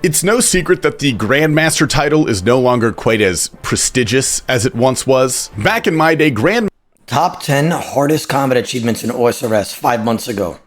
It's no secret that the grandmaster title is no longer quite as prestigious as it once was. Back in my day, Top 10 hardest combat achievements in OSRS 5 months ago.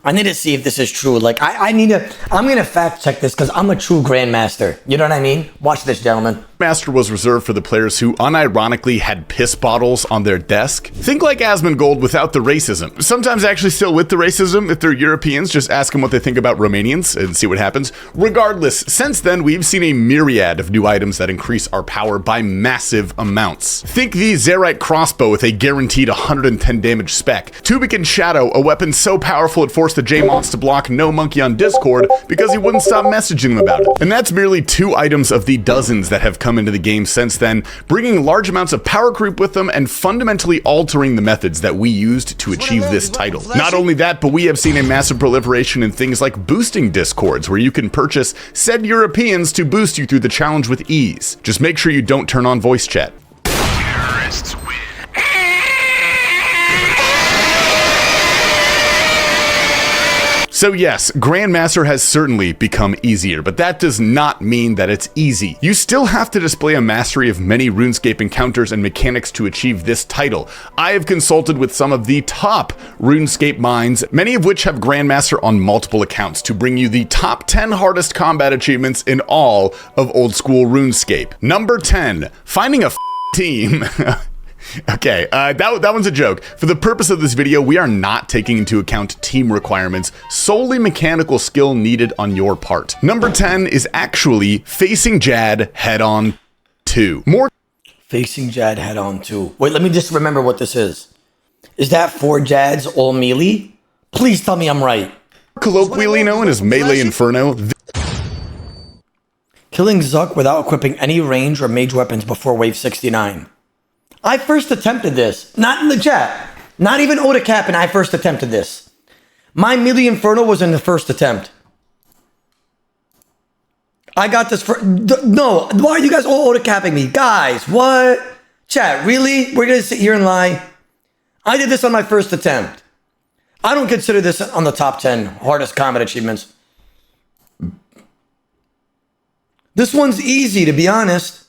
I need to see if this is true. Like, I'm going to fact check this because I'm a true grandmaster. You know what I mean? Watch this, gentlemen. Master was reserved for the players who unironically had piss bottles on their desk. Think like Asmongold without the racism. Sometimes actually still with the racism. If they're Europeans, just ask them what they think about Romanians and see what happens. Regardless, since then, we've seen a myriad of new items that increase our power by massive amounts. Think the Zerite crossbow with a guaranteed 110 damage spec. Tubican Shadow, a weapon so powerful it forced the J-Mods to block No Monkey on Discord because he wouldn't stop messaging them about it. And that's merely 2 items of the dozens that have come into the game since then, bringing large amounts of power creep with them and fundamentally altering the methods that we used to achieve this title. Not only that, but we have seen a massive proliferation in things like boosting discords, where you can purchase said Europeans to boost you through the challenge with ease. Just make sure you don't turn on voice chat. Terrorists win. So yes, Grandmaster has certainly become easier, but that does not mean that it's easy. You still have to display a mastery of many RuneScape encounters and mechanics to achieve this title. I have consulted with some of the top RuneScape minds, many of which have Grandmaster on multiple accounts, to bring you the top 10 hardest combat achievements in all of old school RuneScape. Number 10, finding a team. Okay, that one's a joke. For the purpose of this video, we are not taking into account team requirements, solely mechanical skill needed on your part. Number 10 is actually facing Jad head-on 2. More Facing Jad head-on 2. Wait, let me just remember what this is. Is that 4 Jads all melee? Please tell me I'm right. colloquially known as Melee Inferno. Killing Zuck without equipping any range or mage weapons before wave 69. I first attempted this. Not in the chat. Not even Oda Cap, and I first attempted this. My melee Inferno was in the first attempt. I got this for... No, why are you guys all Oda Capping me? Guys, what? Chat, really? We're going to sit here and lie? I did this on my first attempt. I don't consider this on the top 10 hardest combat achievements. This one's easy, to be honest.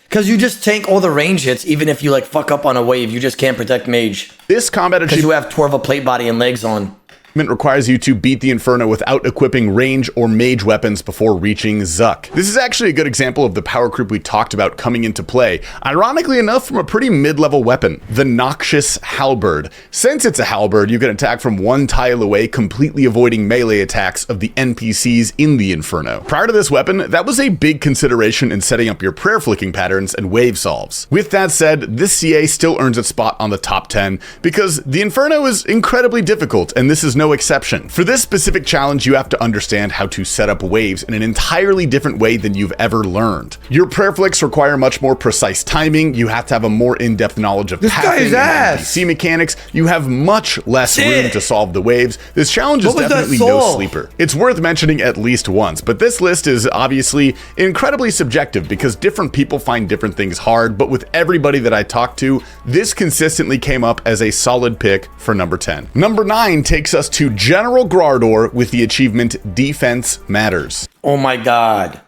Because you just tank all the range hits, even if you like fuck up on a wave, you just can't protect mage. This combat achievement you have Torva plate body and legs on. Requires you to beat the Inferno without equipping range or mage weapons before reaching Zuck. This is actually a good example of the power creep we talked about coming into play, ironically enough from a pretty mid-level weapon, the Noxious Halberd. Since it's a halberd, you can attack from 1 tile away, completely avoiding melee attacks of the NPCs in the Inferno. Prior to this weapon, that was a big consideration in setting up your prayer flicking patterns and wave solves. With that said, this CA still earns its spot on the top 10 because the Inferno is incredibly difficult, and this is no exception. For this specific challenge, you have to understand how to set up waves in an entirely different way than you've ever learned. Your prayer flicks require much more precise timing. You have to have a more in-depth knowledge of pathing and NPC mechanics. You have much less room to solve the waves. This challenge is definitely no sleeper. It's worth mentioning at least once, but this list is obviously incredibly subjective because different people find different things hard, but with everybody that I talked to, this consistently came up as a solid pick for number 10. Number 9 takes us to General Grardor with the achievement Defense Matters. Oh my god.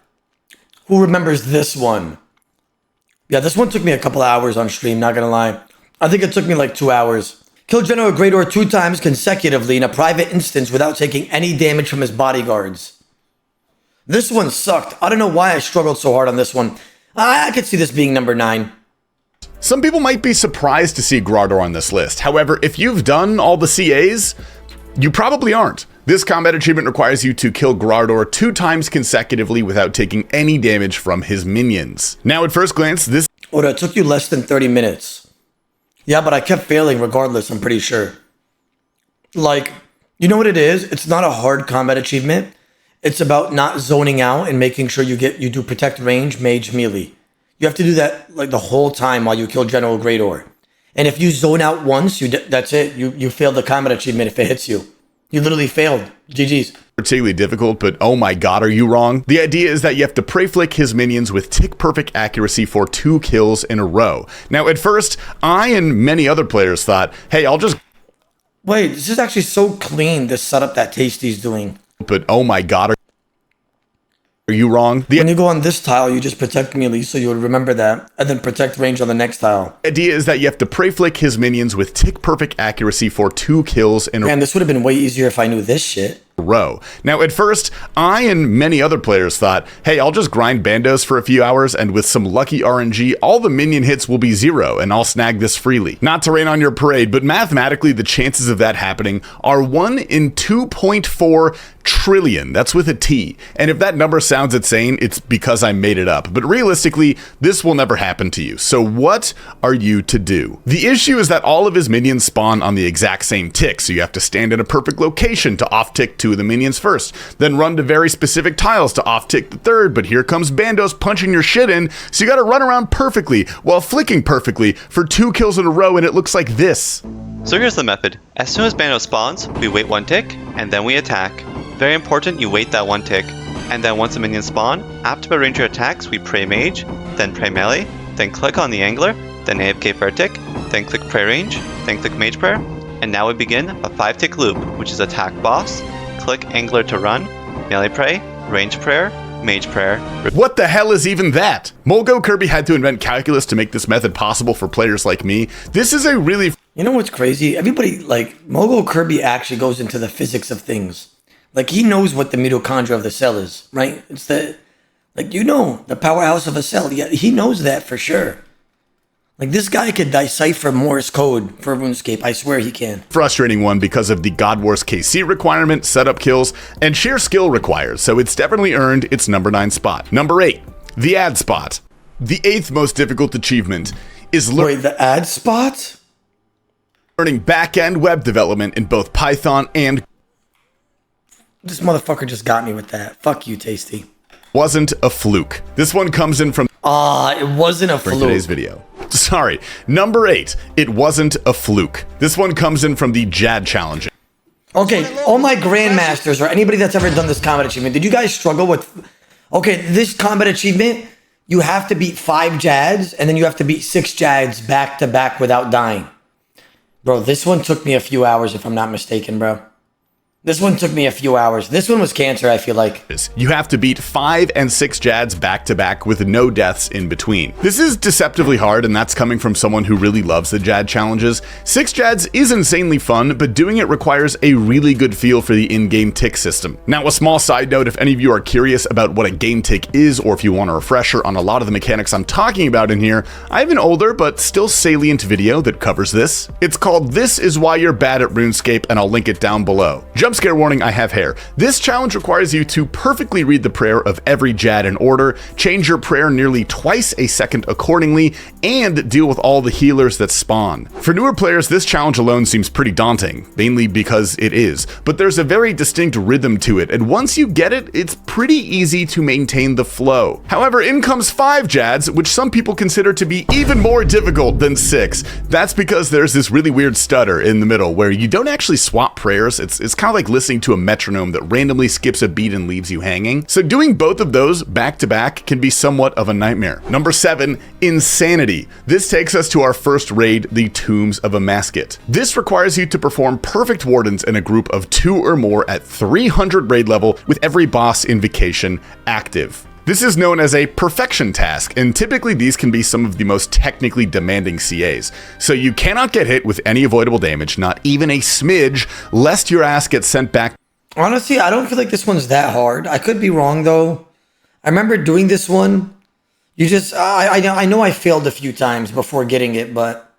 Who remembers this one? Yeah, this one took me a couple hours on stream, not gonna lie. I think it took me like 2 hours. Kill General Grardor 2 times consecutively in a private instance without taking any damage from his bodyguards. This one sucked. I don't know why I struggled so hard on this one. I could see this being number 9. Some people might be surprised to see Grardor on this list. However, if you've done all the CAs, you probably aren't. This combat achievement requires you to kill Grardor 2 times consecutively without taking any damage from his minions. Now, at first glance, this... Oh, that took you less than 30 minutes. Yeah, but I kept failing regardless, I'm pretty sure. Like, you know what it is? It's not a hard combat achievement. It's about not zoning out and making sure you do protect range, mage, melee. You have to do that like the whole time while you kill General Grardor. And if you zone out once, that's it. You failed the combat achievement if it hits you. You literally failed. GG's. Particularly difficult, but oh my god, are you wrong? The idea is that you have to prey flick his minions with tick-perfect accuracy for 2 kills in a row. Now, at first, I and many other players thought, hey, I'll just... Wait, this is actually so clean, this setup that Tasty's doing. But oh my god, Are you wrong? When you go on this tile, you just protect melee, so you would remember that, and then protect range on the next tile. The idea is that you have to prey flick his minions with tick perfect accuracy for 2 kills in a Man, this would have been way easier if I knew this shit. row. Now, at first, I and many other players thought, hey, I'll just grind Bandos for a few hours, and with some lucky RNG, all the minion hits will be 0, and I'll snag this freely. Not to rain on your parade, but mathematically, the chances of that happening are 1 in 2.4 trillion. That's with a T. And if that number sounds insane, it's because I made it up. But realistically, this will never happen to you. So what are you to do? The issue is that all of his minions spawn on the exact same tick, so you have to stand in a perfect location to off-tick 2 of the minions first, then run to very specific tiles to off-tick the 3rd, but here comes Bandos punching your shit in, so you gotta run around perfectly while flicking perfectly for 2 kills in a row, and it looks like this. So here's the method. As soon as Bandos spawns, we wait 1 tick, and then we attack. Very important, you wait that 1 tick. And then once the minions spawn, after the ranger attacks, we pray mage, then pray melee, then click on the angler, then AFK for a tick, then click pray range, then click mage prayer, and now we begin a 5-tick loop, which is attack boss, click angler to run, melee pray, range prayer, mage prayer. What the hell is even that? Mulgo Kirby had to invent calculus to make this method possible for players like me. This is a really... You know what's crazy? Everybody, like, Mogo Kirby actually goes into the physics of things. Like, he knows what the mitochondria of the cell is, right? It's the, like, you know, the powerhouse of a cell. Yeah, he knows that for sure. Like, this guy could decipher Morse code for RuneScape. I swear he can. Frustrating one because of the God Wars KC requirement, setup kills, and sheer skill required, so it's definitely earned its number 9 spot. Number 8, the ad spot. The 8th most difficult achievement is Wait, the ad spot? learning back-end web development in both Python and... This motherfucker just got me with that. Fuck you, Tasty. Wasn't a fluke. This one comes in from It wasn't a fluke. today's video. Sorry. Number 8, it wasn't a fluke. This one comes in from the Jad challenge. Okay, all my grandmasters or anybody that's ever done this combat achievement, did you guys struggle with... Okay, this combat achievement, you have to beat 5 Jads, and then you have to beat 6 Jads back to back without dying. Bro, this one took me a few hours if I'm not mistaken, bro. This one took me a few hours. This one was cancer, I feel like. You have to beat 5 and 6 Jads back to back with no deaths in between. This is deceptively hard, and that's coming from someone who really loves the Jad challenges. 6 Jads is insanely fun, but doing it requires a really good feel for the in-game tick system. Now, a small side note, if any of you are curious about what a game tick is, or if you want a refresher on a lot of the mechanics I'm talking about in here, I have an older but still salient video that covers this. It's called This Is Why You're Bad at RuneScape, and I'll link it down below. Jump scare warning, I have hair. This challenge requires you to perfectly read the prayer of every Jad in order, change your prayer nearly twice a second accordingly, and deal with all the healers that spawn. For newer players, this challenge alone seems pretty daunting, mainly because it is, but there's a very distinct rhythm to it, and once you get it, it's pretty easy to maintain the flow. However, in comes 5 Jads, which some people consider to be even more difficult than 6. That's because there's this really weird stutter in the middle where you don't actually swap prayers. It's kind of like listening to a metronome that randomly skips a beat and leaves you hanging. So doing both of those back to back can be somewhat of a nightmare. Number 7, insanity. This takes us to our first raid, the Tombs of a Masket. This requires you to perform perfect wardens in a group of 2 or more at 300 raid level with every boss invocation active. This is known as a perfection task, and typically these can be some of the most technically demanding CAs. So you cannot get hit with any avoidable damage, not even a smidge, lest your ass gets sent back. Honestly, I don't feel like this one's that hard. I could be wrong, though. I remember doing this one. You just... I know I failed a few times before getting it, but...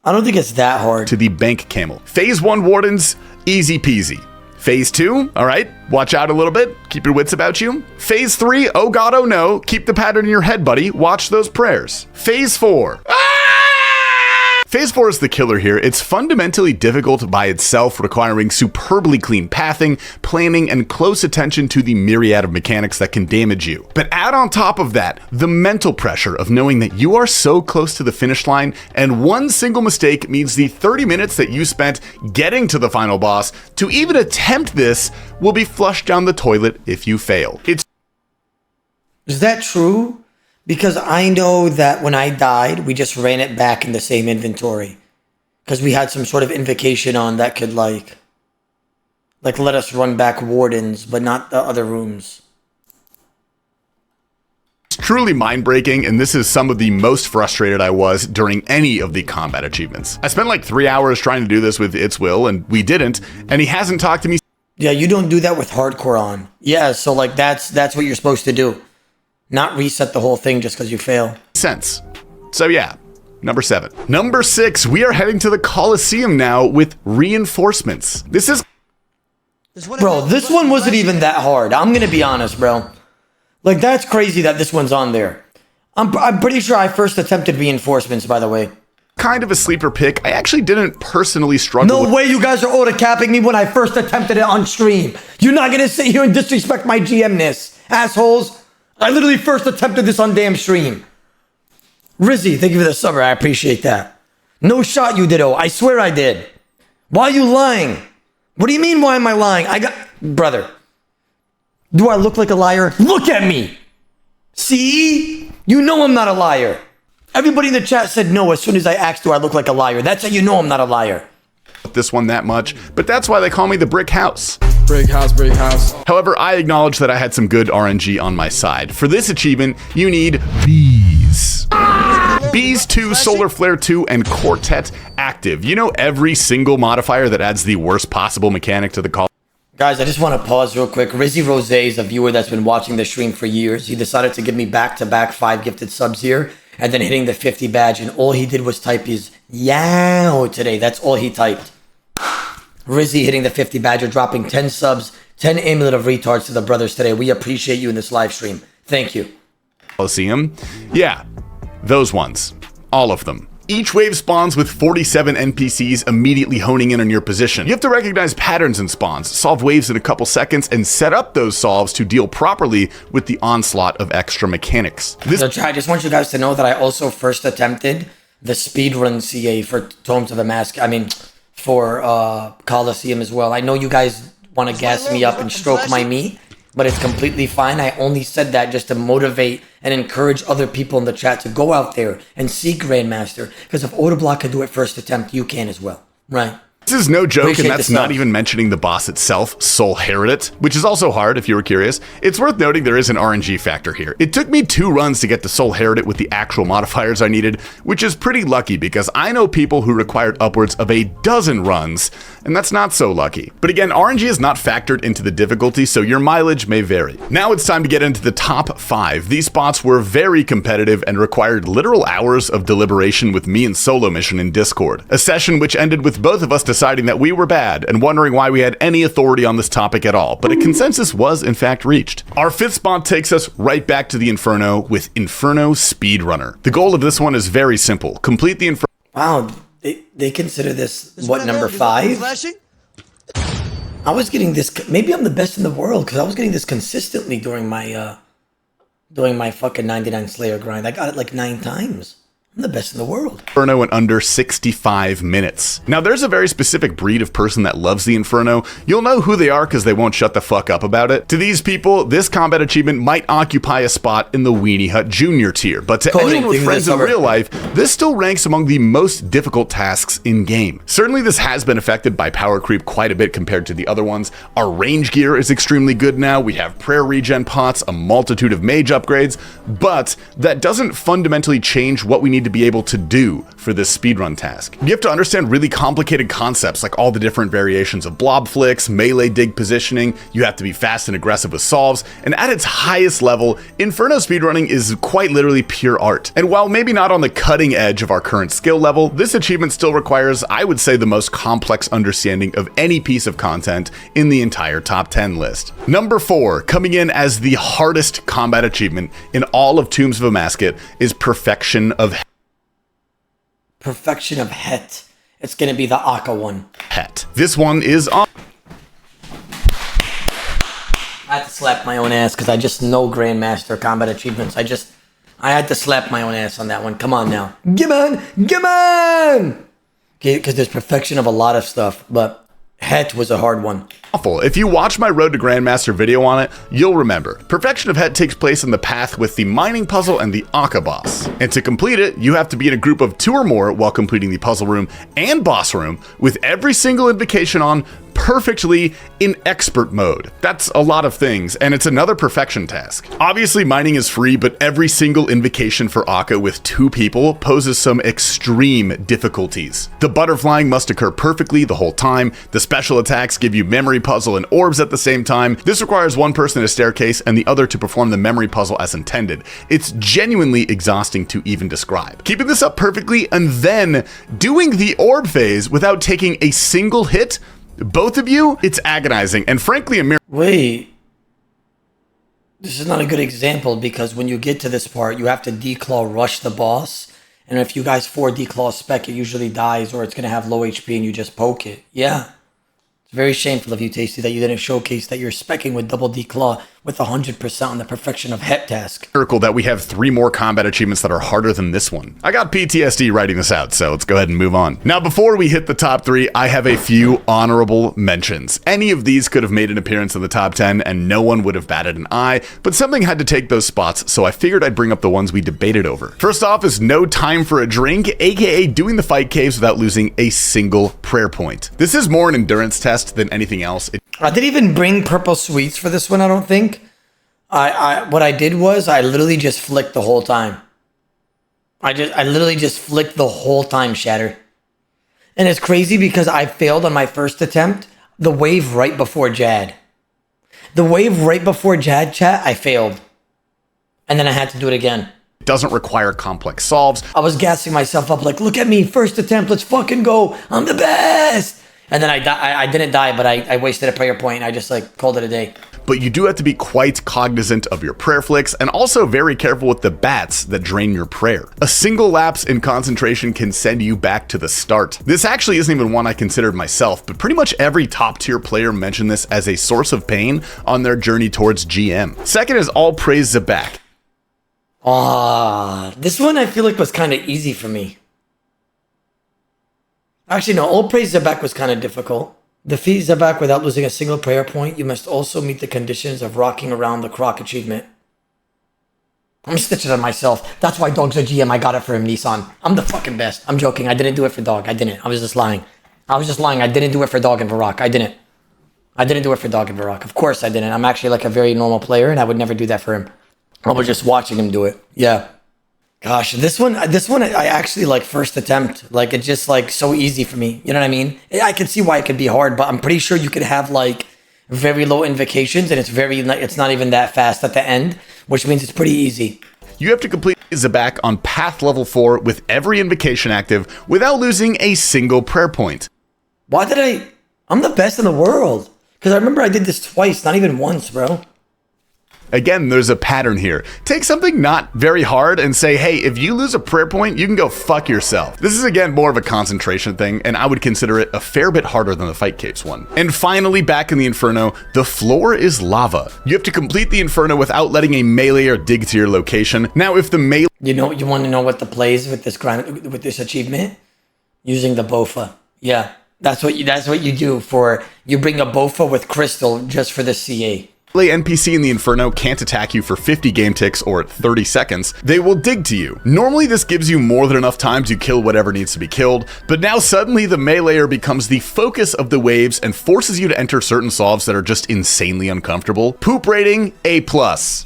I don't think it's that hard. To the bank camel. Phase 1 wardens, easy peasy. Phase 2, all right, watch out a little bit, keep your wits about you. Phase 3, oh god, oh no, keep the pattern in your head, buddy, watch those prayers. Phase 4. Phase 4 is the killer here. It's fundamentally difficult by itself, requiring superbly clean pathing, planning, and close attention to the myriad of mechanics that can damage you. But add on top of that, the mental pressure of knowing that you are so close to the finish line, and one single mistake means the 30 minutes that you spent getting to the final boss to even attempt this will be flushed down the toilet if you fail. Is that true? Because I know that when I died, we just ran it back in the same inventory. Because we had some sort of invocation on that could like let us run back wardens, but not the other rooms. It's truly mind-breaking, and this is some of the most frustrated I was during any of the combat achievements. I spent like 3 hours trying to do this with It's Will, and we didn't, and he hasn't talked to me. Yeah, you don't do that with hardcore on. Yeah, so like that's what you're supposed to do. Not reset the whole thing just because you fail. Sense. So yeah, number 7. Number 6, we are heading to the Coliseum now with reinforcements. This one wasn't even that hard. I'm gonna be honest, bro. Like, that's crazy that this one's on there. I'm pretty sure I first attempted reinforcements, by the way. Kind of a sleeper pick. I actually didn't personally struggle. No way you guys are auto-capping me when I first attempted it on stream. You're not gonna sit here and disrespect my GMness, assholes. I literally first attempted this on damn stream. Rizzy, thank you for the summer. I appreciate that. No shot you did, I swear I did. Why are you lying? What do you mean, why am I lying? Brother. Do I look like a liar? Look at me! See? You know I'm not a liar. Everybody in the chat said no as soon as I asked, do I look like a liar? That's how you know I'm not a liar. This one that much, but that's why they call me the Brick House. Brick House, Brick House. However, I acknowledge that I had some good RNG on my side. For this achievement, you need Bees. Bees 2, Solar Flare 2, and Quartet active. You know every single modifier that adds the worst possible mechanic to the call. Guys, I just want to pause real quick. Rizzy Rose is a viewer that's been watching the stream for years. He decided to give me back-to-back 5 gifted subs here, and then hitting the 50 badge, and all he did was type his yow today. That's all he typed. Rizzy hitting the 50 badge, or dropping 10 subs, 10 amulet of retards to the brothers today. We appreciate you in this live stream. Thank you. Coliseum? Yeah, those ones. All of them. Each wave spawns with 47 NPCs immediately honing in on your position. You have to recognize patterns in spawns, solve waves in a couple seconds, and set up those solves to deal properly with the onslaught of extra mechanics. I just want you guys to know that I also first attempted the speedrun CA for Tomes of the Mask. For Coliseum as well. I know you guys want to gas me up and stroke my meat, but it's completely fine. I only said that just to motivate and encourage other people in the chat to go out there and seek Grandmaster. Because if Odablock can do it first attempt, you can as well, right? This is no joke, Appreciate and that's not even mentioning the boss itself, Soul Herit, which is also hard if you were curious. It's worth noting there is an RNG factor here. It took me 2 runs to get to Soul Herit with the actual modifiers I needed, which is pretty lucky because I know people who required upwards of a dozen runs, and that's not so lucky. But again, RNG is not factored into the difficulty, so your mileage may vary. Now it's time to get into the top 5. These spots were very competitive and required literal hours of deliberation with me and Solo Mission in Discord. A session which ended with both of us deciding that we were bad and wondering why we had any authority on this topic at all, but a consensus was in fact reached. Our 5th spot takes us right back to the Inferno with Inferno Speedrunner. The goal of this one is very simple. Complete the Inferno. Wow, they consider this, what, number 5? I was getting this, maybe I'm the best in the world, because I was getting this consistently during my fucking 99 Slayer grind. I got it like 9 times. I'm the best in the world. Inferno in under 65 minutes. Now, there's a very specific breed of person that loves the Inferno. You'll know who they are because they won't shut the fuck up about it. To these people, this combat achievement might occupy a spot in the Weenie Hut Junior tier, but to anyone with friends in real life, this still ranks among the most difficult tasks in game. Certainly, this has been affected by power creep quite a bit compared to the other ones. Our range gear is extremely good now. We have prayer regen pots, a multitude of mage upgrades, but that doesn't fundamentally change what we need to be able to do for this speedrun task. You have to understand really complicated concepts like all the different variations of blob flicks, melee dig positioning, you have to be fast and aggressive with solves, and at its highest level, Inferno speedrunning is quite literally pure art. And while maybe not on the cutting edge of our current skill level, this achievement still requires, I would say, the most complex understanding of any piece of content in the entire top 10 list. Number 4, coming in as the hardest combat achievement in all of Tombs of a Masket, is Perfection of Perfection of Het. It's gonna be the akkha one. Het. This one is on. I had to slap my own ass because I just know Grandmaster combat achievements. I had to slap my own ass on that one. Come on now. Come on! Okay, because there's perfection of a lot of stuff, but Het was a hard one. Awful. If you watch my Road to Grandmaster video on it, you'll remember. Perfection of Het takes place in the path with the mining puzzle and the akkha boss. And to complete it, you have to be in a group of 2 or more while completing the puzzle room and boss room with every single invocation on perfectly in expert mode. That's a lot of things, and it's another perfection task. Obviously, mining is free, but every single invocation for Akkha with 2 people poses some extreme difficulties. The butterflying must occur perfectly the whole time. The special attacks give you memory puzzle and orbs at the same time. This requires one person at a staircase and the other to perform the memory puzzle as intended. It's genuinely exhausting to even describe. Keeping this up perfectly and then doing the orb phase without taking a single hit, both of you, it's agonizing and frankly a miracle. Wait. This is not a good example because when you get to this part, you have to declaw rush the boss. And if you guys 4 declaw spec, it usually dies or it's going to have low HP and you just poke it. Yeah. It's very shameful of you, Tasty, that you didn't showcase that you're specking with double declaw with 100% on the perfection of het task. Miracle that we have 3 more combat achievements that are harder than this one. I got PTSD writing this out, so let's go ahead and move on. Now, before we hit the top 3, I have a few honorable mentions. Any of these could have made an appearance in the top 10 and no one would have batted an eye, but something had to take those spots, so I figured I'd bring up the ones we debated over. First off is No Time for a Drink, aka doing the fight caves without losing a single prayer point. This is more an endurance test than anything else. I didn't even bring purple sweets for this one, I don't think. What I did was I literally just flicked the whole time. I literally just flicked the whole time, Shatter. And it's crazy because I failed on my first attempt, the wave right before Jad. The wave right before Jad, chat, I failed. And then I had to do it again. It doesn't require complex solves. I was gassing myself up like, look at me, first attempt, let's fucking go, I'm the best. And then I didn't die, but I wasted a prayer point. I just like called it a day. But you do have to be quite cognizant of your prayer flicks and also very careful with the bats that drain your prayer. A single lapse in concentration can send you back to the start. This actually isn't even one I considered myself, but pretty much every top tier player mentioned this as a source of pain on their journey towards GM. Second is All Praise Zabak. This one I feel like was kind of easy for me. Actually, no, All Praise Zabak was kind of difficult. Defeat Zabak without losing a single prayer point. You must also meet the conditions of rocking around the croc achievement. I'm stitching on myself. That's why Dog's a GM. I got it for him, Nissan. I'm the fucking best. I'm joking. I didn't do it for Dog. I didn't. I was just lying. I didn't do it for Dog and Varrock. I didn't do it for Dog and Varrock. Of course I didn't. I'm actually like a very normal player and I would never do that for him. I was just watching him do it. Yeah. Gosh, this one, I actually like first attempt. Like it's just like so easy for me. You know what I mean? I can see why it could be hard, but I'm pretty sure you could have like very low invocations and it's not even that fast at the end, which means it's pretty easy. You have to complete Zabak on path level 4 with every invocation active without losing a single prayer point. I'm the best in the world. Because I remember I did this twice, not even once, bro. Again, there's a pattern here. Take something not very hard and say, hey, if you lose a prayer point, you can go fuck yourself. This is again more of a concentration thing, and I would consider it a fair bit harder than the Fight Caves one. And finally, back in the Inferno, the floor is lava. You have to complete the Inferno without letting a meleeer dig to your location. Now, if the melee... You want to know what the play is with this achievement? Using the Bofa. Yeah, that's what you do for... You bring a Bofa with Crystal just for the CA. NPC in the Inferno can't attack you for 50 game ticks or 30 seconds, they will dig to you. Normally this gives you more than enough time to kill whatever needs to be killed, but now suddenly the meleeer becomes the focus of the waves and forces you to enter certain solves that are just insanely uncomfortable. Poop rating, A+.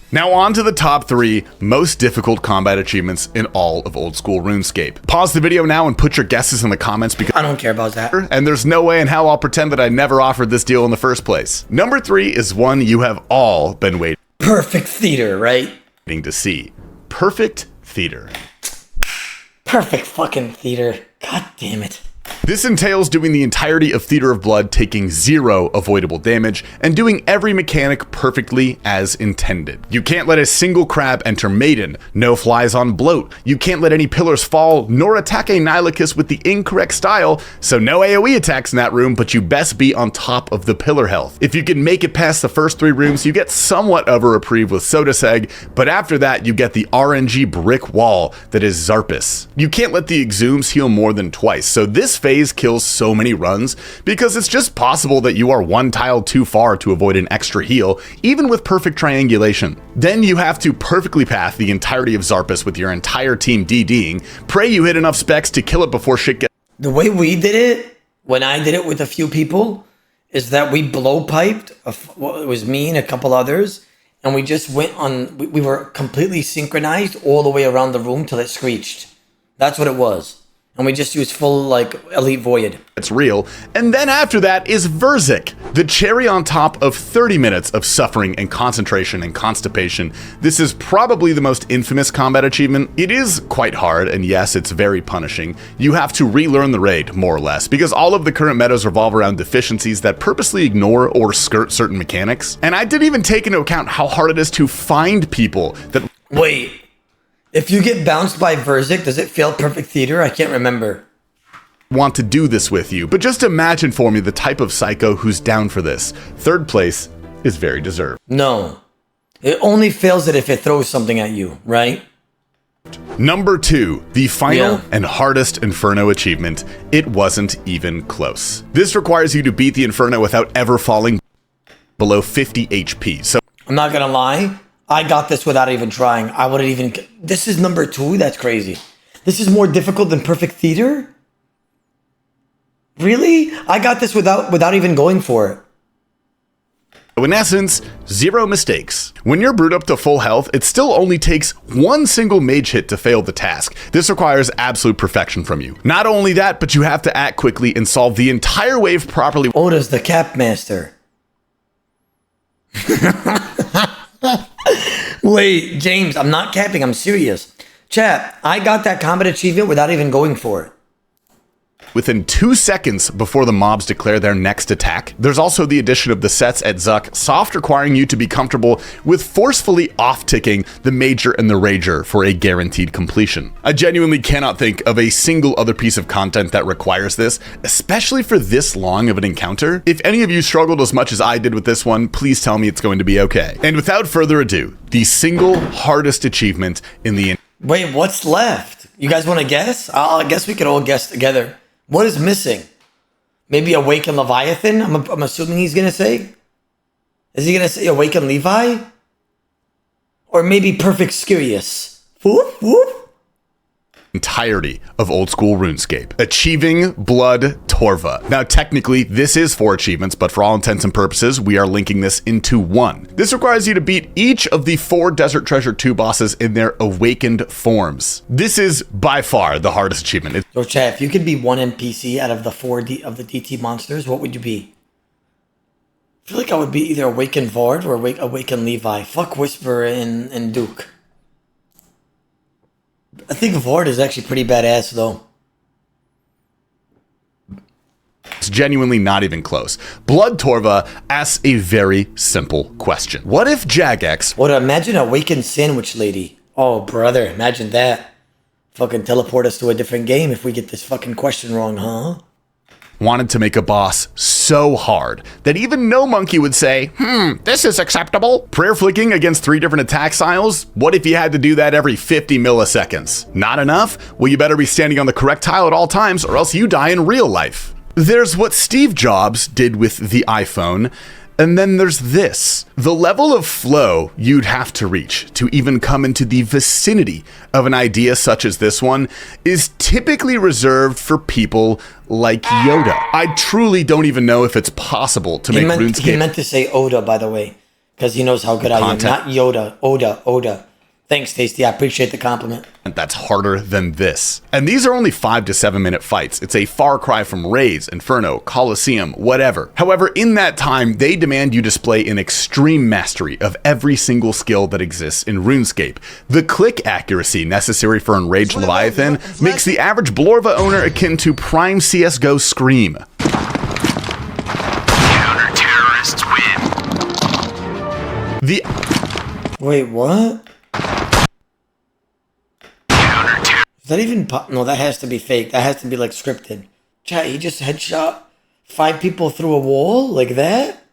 Now on to the top 3 most difficult combat achievements in all of old school RuneScape. Pause the video now and put your guesses in the comments because I don't care about that. And there's no way in hell I'll pretend that I never offered this deal in the first place. Number 3 is one you have all been waiting Perfect theater, right? to see. Perfect theater. Perfect fucking theater. God damn it. This entails doing the entirety of Theater of Blood, taking 0 avoidable damage, and doing every mechanic perfectly as intended. You can't let a single crab enter Maiden, no flies on Bloat, you can't let any pillars fall, nor attack a Nihilacus with the incorrect style, so no AoE attacks in that room, but you best be on top of the pillar health. If you can make it past the first 3 rooms, you get somewhat of a reprieve with Sodaseg, but after that you get the RNG brick wall that is Zarpus. You can't let the Exhumes heal more than twice, so this phase kills so many runs because it's just possible that you are one tile too far to avoid an extra heal, even with perfect triangulation. Then you have to perfectly path the entirety of Zarpus with your entire team DDing, pray you hit enough specs to kill it before shit gets... The way we did it, when I did it with a few people, is that we blowpiped. Well, it was me and a couple others, and we just went on. We were completely synchronized all the way around the room till it screeched. That's what it was. And we just used full, like, Elite Void. It's real. And then after that is Verzik, the cherry on top of 30 minutes of suffering and concentration and constipation. This is probably the most infamous combat achievement. It is quite hard, and yes, it's very punishing. You have to relearn the raid, more or less, because all of the current metas revolve around deficiencies that purposely ignore or skirt certain mechanics. And I didn't even take into account how hard it is to find people that... Wait. If you get bounced by Verzik, does it fail Perfect Theater? I can't remember. Want to do this with you, but just imagine for me the type of psycho who's down for this. Third place is very deserved. No. It only fails it if it throws something at you, right? Number 2, the final Yeah. and hardest Inferno achievement. It wasn't even close. This requires you to beat the Inferno without ever falling below 50 HP. So I'm not gonna lie. I got this without even trying. I wouldn't even... This is number 2? That's crazy. This is more difficult than Perfect Theater? Really? I got this without even going for it. in essence, 0 mistakes. When you're brewed up to full health, it still only takes one single mage hit to fail the task. This requires absolute perfection from you. Not only that, but you have to act quickly and solve the entire wave properly. Oda's the Capmaster. Wait, James, I'm not capping, I'm serious. Chat, I got that combat achievement without even going for it. Within 2 seconds before the mobs declare their next attack. There's also the addition of the sets at Zuck, soft requiring you to be comfortable with forcefully off-ticking the Major and the Rager for a guaranteed completion. I genuinely cannot think of a single other piece of content that requires this, especially for this long of an encounter. If any of you struggled as much as I did with this one, please tell me it's going to be okay. And without further ado, the single hardest achievement in the... Wait, what's left? You guys want to guess? I guess we could all guess together. What is missing? Maybe Awaken Leviathan? I'm assuming he's going to say? Is he going to say Awaken Levi? Or maybe Perfect Skirius? Whoop, whoop. Entirety of old school RuneScape. Achieving Blood Torva. Now technically this is 4 achievements, but for all intents and purposes we are linking this into 1. This requires you to beat each of the 4 Desert Treasure 2 bosses in their awakened forms. This is by far the hardest achievement. So chat, if you could be one NPC out of the 4 of the DT monsters, what would you be? I feel like I would be either Awaken Vard or Awaken Levi. Fuck Whisper and Duke. I think Vard is actually pretty badass, though. It's genuinely not even close. Blood Torva asks a very simple question. What if Jagex... What, imagine Awakened Sandwich Lady. Oh, brother, imagine that. Fucking teleport us to a different game if we get this fucking question wrong, huh? wanted to make a boss so hard that even no monkey would say, this is acceptable. Prayer flicking against 3 different attack styles? What if you had to do that every 50 milliseconds? Not enough? Well, you better be standing on the correct tile at all times or else you die in real life. There's what Steve Jobs did with the iPhone, and then there's this. The level of flow you'd have to reach to even come into the vicinity of an idea such as this one is typically reserved for people like Yoda. I truly don't even know if it's possible to make RuneScape... He meant to say Oda, by the way, because he knows how good I am. Not Yoda. Oda. Thanks, Tasty. I appreciate the compliment. That's harder than this. And these are only 5 to 7 minute fights. It's a far cry from Raids, Inferno, Coliseum, whatever. However, in that time, they demand you display an extreme mastery of every single skill that exists in RuneScape. The click accuracy necessary for Enraged Leviathan makes the average Blorva owner akin to prime CSGO Scream. Counter-terrorists win. Wait, what? Is that even no, that has to be fake. That has to be like scripted. Chat, he just headshot 5 people through a wall like that?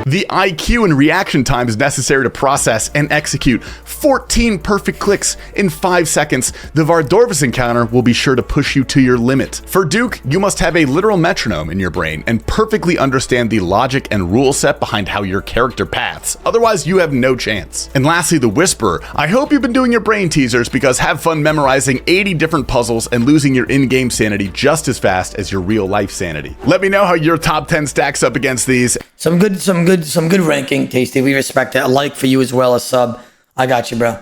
The IQ and reaction times necessary to process and execute 14 perfect clicks in 5 seconds, the Vardorvis encounter will be sure to push you to your limit. For Duke, you must have a literal metronome in your brain and perfectly understand the logic and rule set behind how your character paths, otherwise you have no chance. And lastly, the Whisperer. I hope you've been doing your brain teasers, because have fun memorizing 80 different puzzles and losing your in-game sanity just as fast as your real life sanity. Let me know how your top 10 stacks up against these. Some good ranking, Tasty. We respect it. A like for you as well, a sub. I got you, bro.